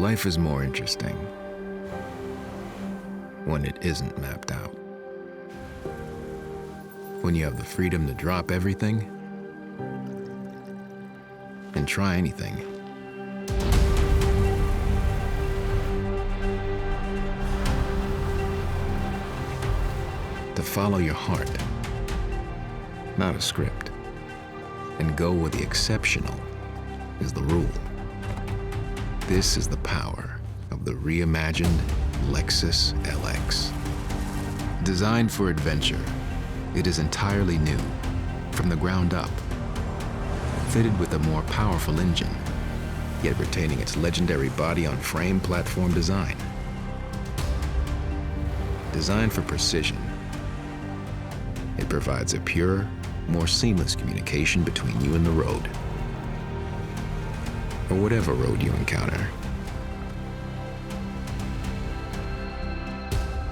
Life is more interesting when it isn't mapped out. When you have the freedom to drop everything and try anything. To follow your heart, not a script, and go where the exceptional is the rule. This is the power of the reimagined Lexus LX. Designed for adventure, it is entirely new, from the ground up. Fitted with a more powerful engine, yet retaining its legendary body-on-frame platform design. Designed for precision, it provides a pure, more seamless communication between you and the road, or whatever road you encounter.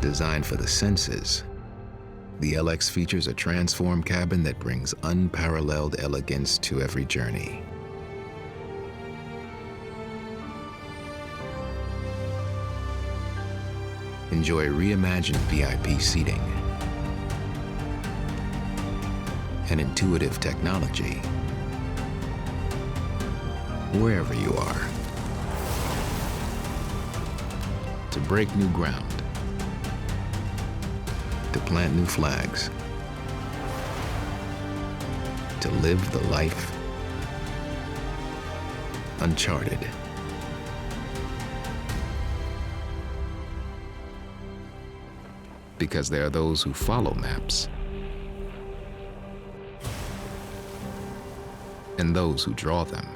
Designed for the senses, the LX features a transformed cabin that brings unparalleled elegance to every journey. Enjoy reimagined VIP seating and intuitive technology wherever you are. To break new ground, to plant new flags, to live the life uncharted. Because there are those who follow maps and those who draw them.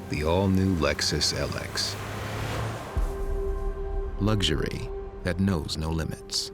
The all-new Lexus LX. Luxury that knows no limits.